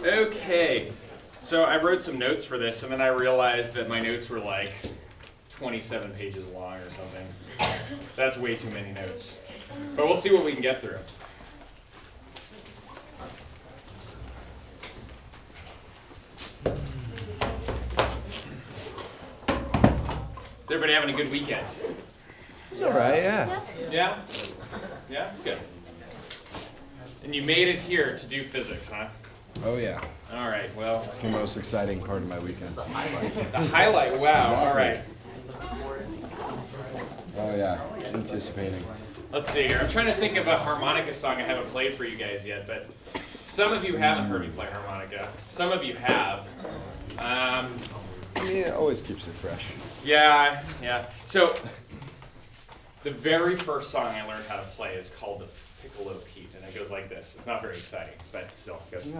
Okay, so I wrote some notes for this, and then I realized that my notes were like 27 pages long or something. That's way too many notes. But we'll see what we can get through. Is everybody having a good weekend? It's all right, yeah. Yeah? Yeah? Good. And you made it here to do physics, huh? Oh, yeah. All right, well. It's the most exciting part of my weekend. The highlight, wow, all right. Oh, yeah. Anticipating. Let's see here. I'm trying to think of a harmonica song I haven't played for you guys yet, but some of you haven't heard me play harmonica. Some of you have. I mean, it always keeps it fresh. Yeah, yeah. So, the very first song I learned how to play is called the Piccolo Pete, and it goes like this. It's not very exciting, but still, it goes. The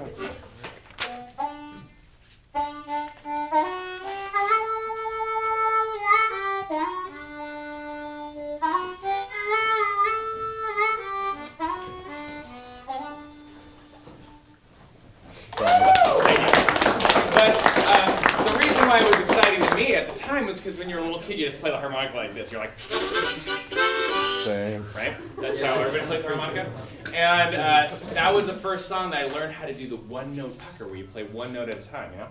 reason why it was exciting to me at the time was because when you're a little kid, you just play the harmonica like this. You're like, Same. right? That's how everybody plays the harmonica. And that was the first song that I learned how to do the one-note pucker, where you play one note at a time, you know?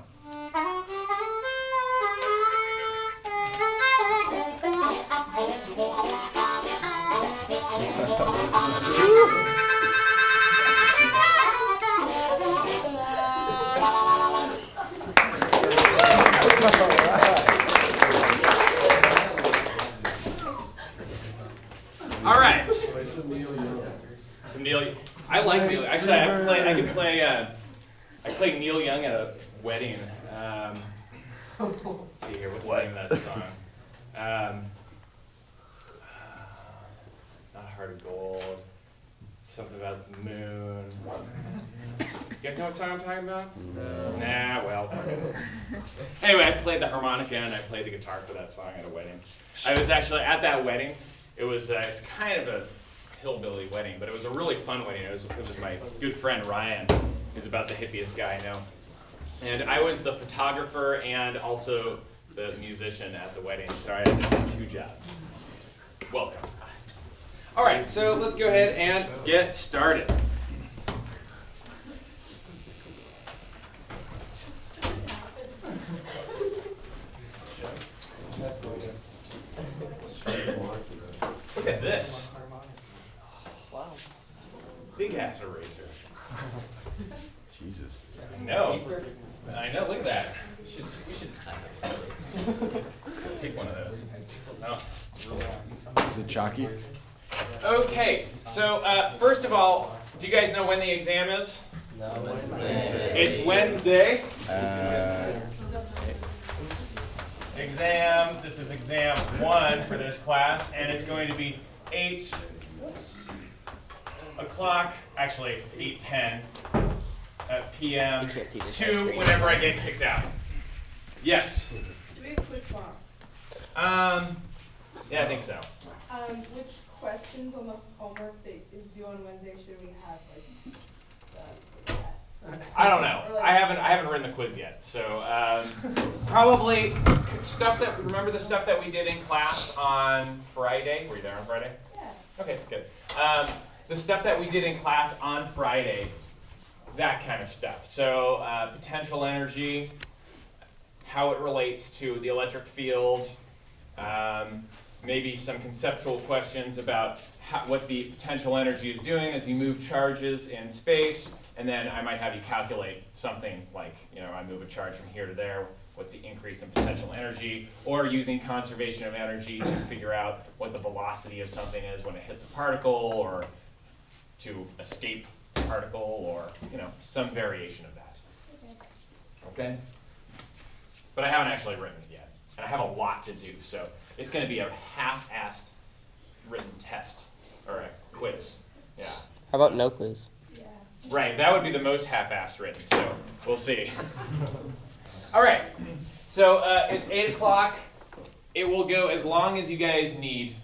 All right. Some Neil. I like Neil. Actually, I played Neil Young at a wedding. Let's see here. What's the name of that song? Not Heart of Gold. Something about the moon. You guys know what song I'm talking about? No. Nah, well. Anyway, I played the harmonica and I played the guitar for that song at a wedding. I was actually at that wedding. It's kind of a hillbilly wedding, but it was a really fun wedding. It was my good friend Ryan, who's about the hippiest guy I know. And I was the photographer and also the musician at the wedding, so I had to do 2 jobs. Welcome. All right, so let's go ahead and get started. Look at this. Wow. Big ass eraser. Jesus. I know. Look at that. We should take one of those. No, it's really Is it chalky? Okay, so first of all, do you guys know when the exam is? No, Wednesday. It's Wednesday. This is exam 1 for this class, and it's going to be 8 o'clock, actually 8:10 p.m. to whenever I get kicked out. Yes? Do we have quick bomb? Yeah, I think so. Which questions on the homework that is due on Wednesday should we have, I don't know. I haven't written the quiz yet, so probably stuff that. Remember the stuff that we did in class on Friday? Were you there on Friday? Yeah. Okay, good. The stuff that we did in class on Friday, that kind of stuff. So potential energy, how it relates to the electric field, maybe some conceptual questions about what the potential energy is doing as you move charges in space. And then I might have you calculate something like, I move a charge from here to there, what's the increase in potential energy, or using conservation of energy to figure out what the velocity of something is when it hits a particle, or to escape a particle, or, some variation of that. Okay? But I haven't actually written it yet, and I have a lot to do, so it's going to be a half-assed written test, or a quiz. Yeah. How about no quiz? Right, that would be the most half-assed written, so we'll see. All right, so it's 8 o'clock. It will go as long as you guys need,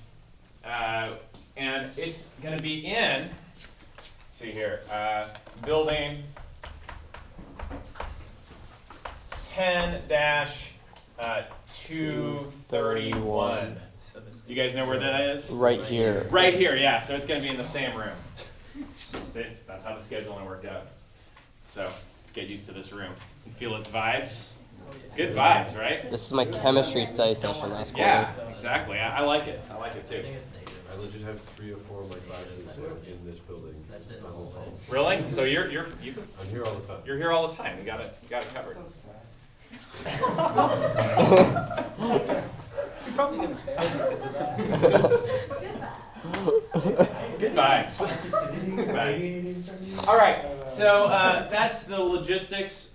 and it's going to be in see here, building 10-231. You guys know where that is? Right here. Right here, yeah. So it's going to be in the same room. That's how the scheduling worked out. So get used to this room. You feel its vibes? Good vibes, right? This is my chemistry study session last quarter. Yeah, exactly. I like it. I like it too. I legit have 3 or 4 of my classes in this building. Really? So I'm here all the time. You're here all the time. You got it covered. You're probably gonna fail. Good vibes. Good vibes. All right. So that's the logistics.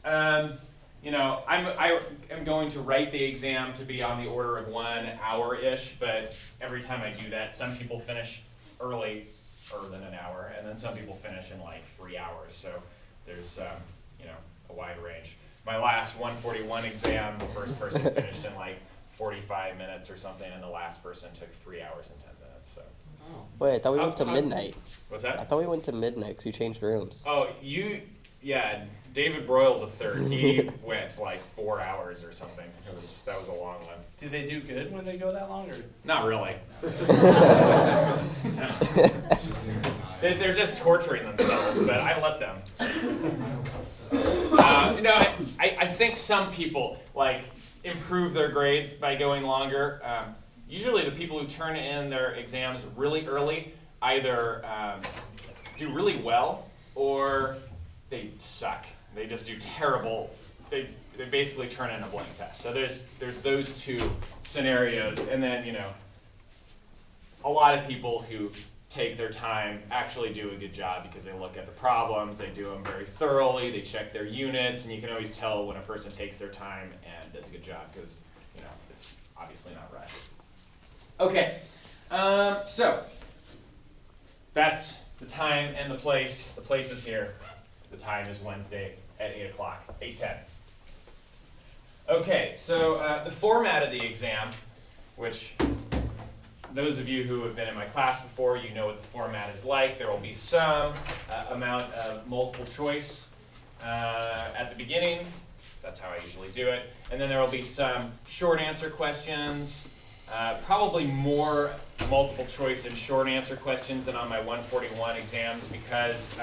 You know, I am going to write the exam to be on the order of 1 hour-ish, but every time I do that, some people finish earlier than an hour, and then some people finish in like 3 hours. So there's, you know, a wide range. My last 141 exam, the first person finished in like 45 minutes or something, and the last person took 3 hours and 10 minutes. So. Wait, I thought we went to midnight. What's that? I thought we went to midnight because you changed rooms. Oh, yeah, David Broyle's a third. He went like 4 hours or something. That was a long one. Do they do good when they go that long, or? Not really. They're just torturing themselves, but I let them. You know, I think some people like improve their grades by going longer. Usually the people who turn in their exams really early either do really well or they suck. They just do terrible. They basically turn in a blank test. So there's those 2 scenarios, and then, you know, a lot of people who take their time actually do a good job because they look at the problems, they do them very thoroughly, they check their units, and you can always tell when a person takes their time and does a good job because, you know, it's obviously not rushed. Okay, so that's the time and the place. The place is here. The time is Wednesday at 8 o'clock, 8:10. Okay, so the format of the exam, which those of you who have been in my class before, you know what the format is like. There will be some amount of multiple choice at the beginning. That's how I usually do it. And then there will be some short answer questions, probably more multiple choice and short answer questions than on my 141 exams because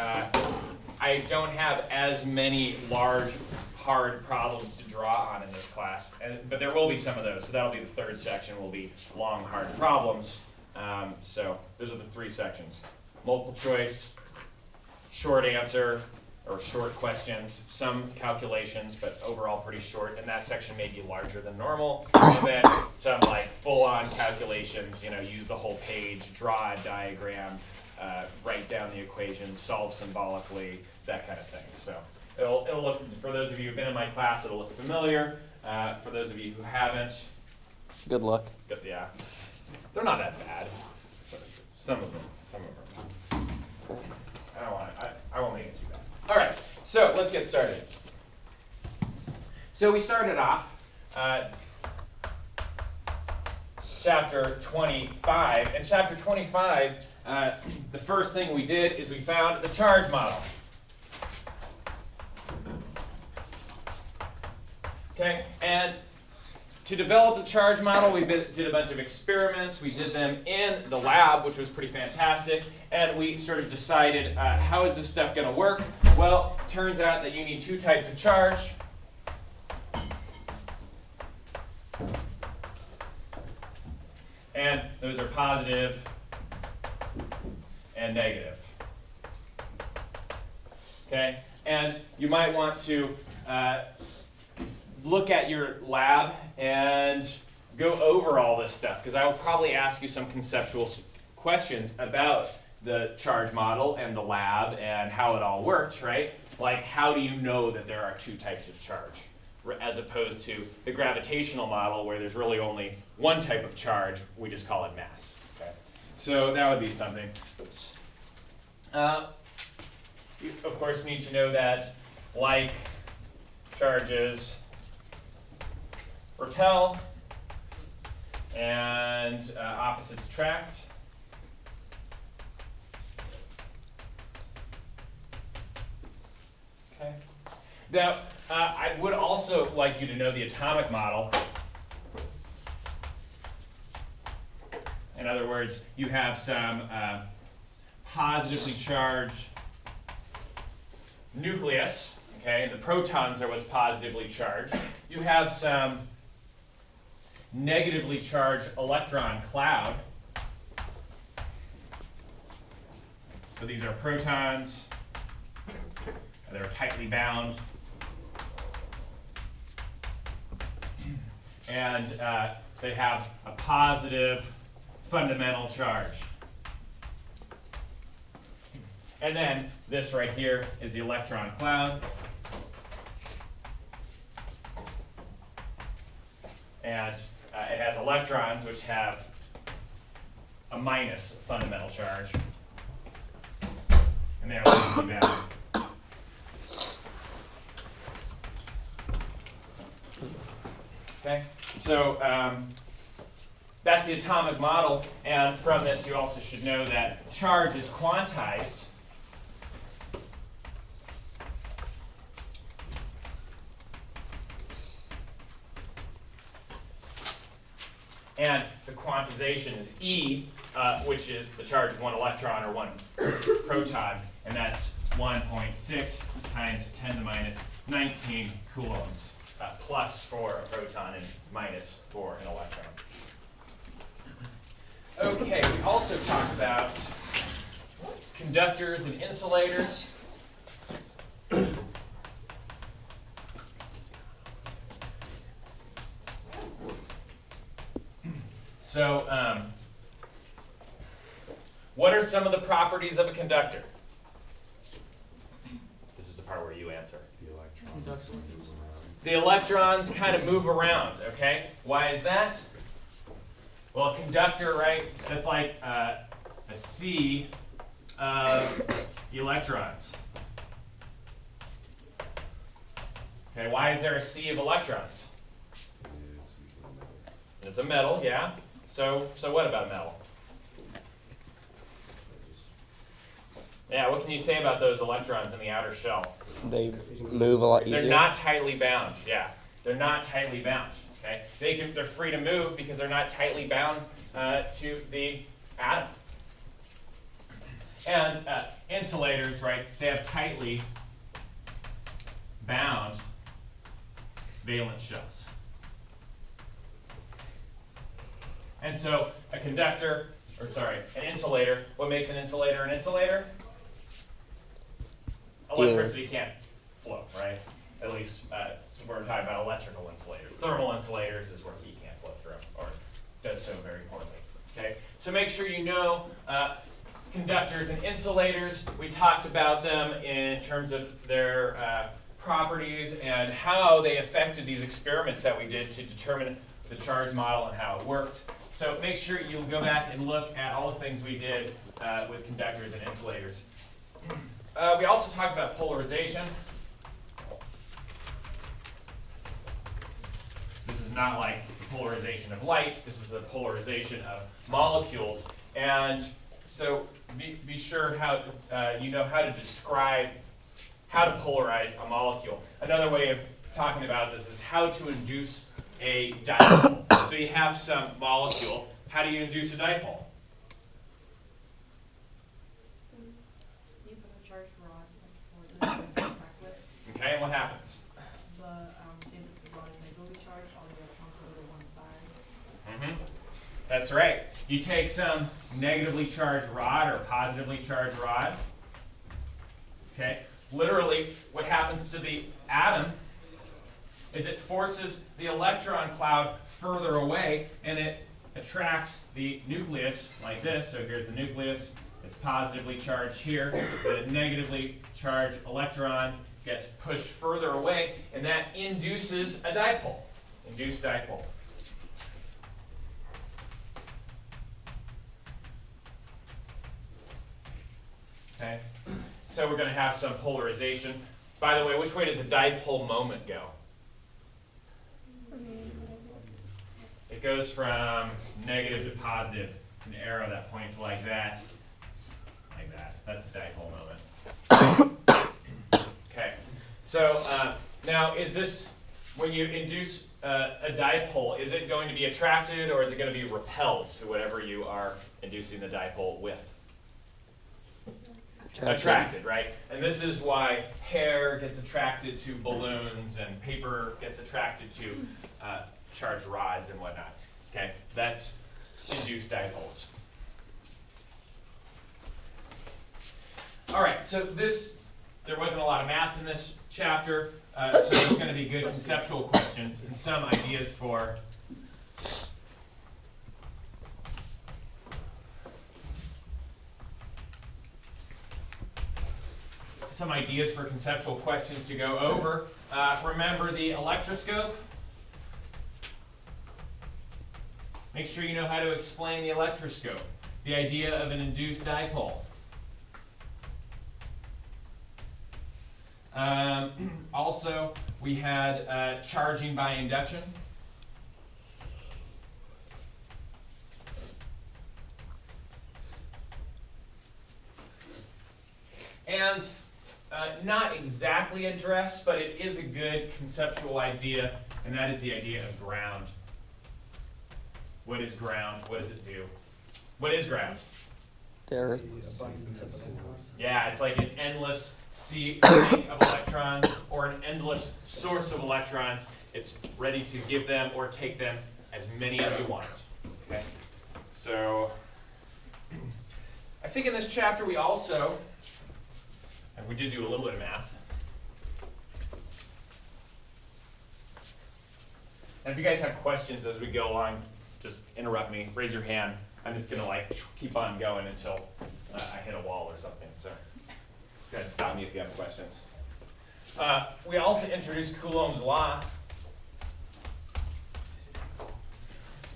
I don't have as many large, hard problems to draw on in this class, but there will be some of those. So that'll be the third section, will be long, hard problems. So those are the 3 sections. Multiple choice, short answer, or short questions, some calculations, but overall pretty short. And that section may be larger than normal. And then some like full-on calculations, you know, use the whole page, draw a diagram, write down the equations, solve symbolically, that kind of thing. So it'll look, for those of you who've been in my class, it'll look familiar. For those of you who haven't, Good luck. yeah, they're not that bad. Some of them. I won't make it too bad. All right, so let's get started. So we started off chapter 25, and chapter 25. The first thing we did is we found the charge model. Okay, and to develop the charge model, we did a bunch of experiments. We did them in the lab, which was pretty fantastic, and we sort of decided how is this stuff going to work? Well, turns out that you need 2 types of charge. And those are positive and negative. Okay, and you might want to look at your lab and go over all this stuff, because I will probably ask you some conceptual questions about the charge model and the lab and how it all works, right? Like, how do you know that there are 2 types of charge, as opposed to the gravitational model where there's really only 1 type of charge, we just call it mass. Okay? So that would be something. Oops. You, of course, need to know that like charges repel and opposites attract. Okay. Now, I would also like you to know the atomic model. In other words, you have some positively charged nucleus, okay, and the protons are what's positively charged. You have some negatively charged electron cloud. So these are protons, and they're tightly bound. And they have a positive fundamental charge. And then this right here is the electron cloud. And it has electrons which have a minus fundamental charge. And they're electrically bound. Okay, so that's the atomic model, and from this you also should know that charge is quantized. And the quantization is E, which is the charge of one electron or one proton, and that's 1.6 times 10 to the minus 19 coulombs, plus for a proton and minus for an electron. Okay, we also talked about conductors and insulators. So, what are some of the properties of a conductor? This is the part where you answer. The electrons kind of move around, okay? Why is that? Well, a conductor, right, that's like a sea of electrons. Okay, why is there a sea of electrons? It's a metal, yeah. So what about metal? Yeah, what can you say about those electrons in the outer shell? They move a lot easier. They're not tightly bound, yeah. They're not tightly bound, okay? They're free to move because they're not tightly bound to the atom. And insulators, right, they have tightly bound valence shells. And so an insulator, what makes an insulator an insulator? Electricity can't flow, right? At least we're talking about electrical insulators. Thermal insulators is where heat can't flow through, or does so very poorly. Okay, so make sure you know conductors and insulators. We talked about them in terms of their properties and how they affected these experiments that we did to determine the charge model and how it worked. So make sure you go back and look at all the things we did with conductors and insulators. We also talked about polarization. This is not like the polarization of light. This is a polarization of molecules. And so be sure how you know how to describe how to polarize a molecule. Another way of talking about this is how to induce a dipole. So you have some molecule. How do you induce a dipole? You put a charged rod or in contact with. Okay, and what happens? Say that the rod is negatively charged, all the electrons go to one side. That's right. You take some negatively charged rod or positively charged rod. Okay, literally what happens to the atom is it forces the electron cloud further away and it attracts the nucleus like this. So here's the nucleus. It's positively charged here. The negatively charged electron gets pushed further away, and that induces a dipole. Induced dipole. Okay, so we're going to have some polarization. By the way, which way does a dipole moment go? It goes from negative to positive. It's an arrow that points like that. Like that. That's a dipole moment. Okay. So now is this, when you induce a dipole, is it going to be attracted or is it going to be repelled to whatever you are inducing the dipole with? Attracted, right? And this is why hair gets attracted to balloons and paper gets attracted to charged rods and whatnot. Okay, that's induced dipoles. All right, so there wasn't a lot of math in this chapter, so it's going to be good conceptual questions and some ideas for conceptual questions to go over. Remember the electroscope. Make sure you know how to explain the electroscope, the idea of an induced dipole. Also, we had charging by induction. And not exactly addressed, but it is a good conceptual idea, and that is the idea of ground. What is ground? What does it do? What is ground? The earth. Yeah, it's like an endless sea of electrons or an endless source of electrons. It's ready to give them or take them as many as you want. Okay? So I think in this chapter we also, and we did do a little bit of math. And if you guys have questions as we go along, just interrupt me, raise your hand. I'm just going to keep on going until I hit a wall or something. So go ahead and stop me if you have questions. We also introduced Coulomb's law.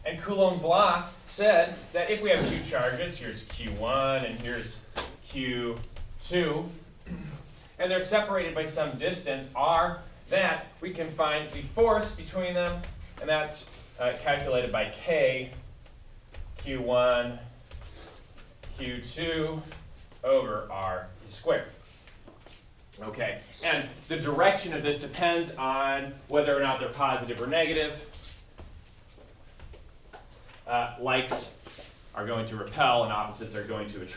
And Coulomb's law said that if we have two charges, here's Q1 and here's Q2, and they're separated by some distance, r, that we can find the force between them, and that's calculated by K, Q1, Q2 over R squared. Okay, and the direction of this depends on whether or not they're positive or negative. Likes are going to repel and opposites are going to attract.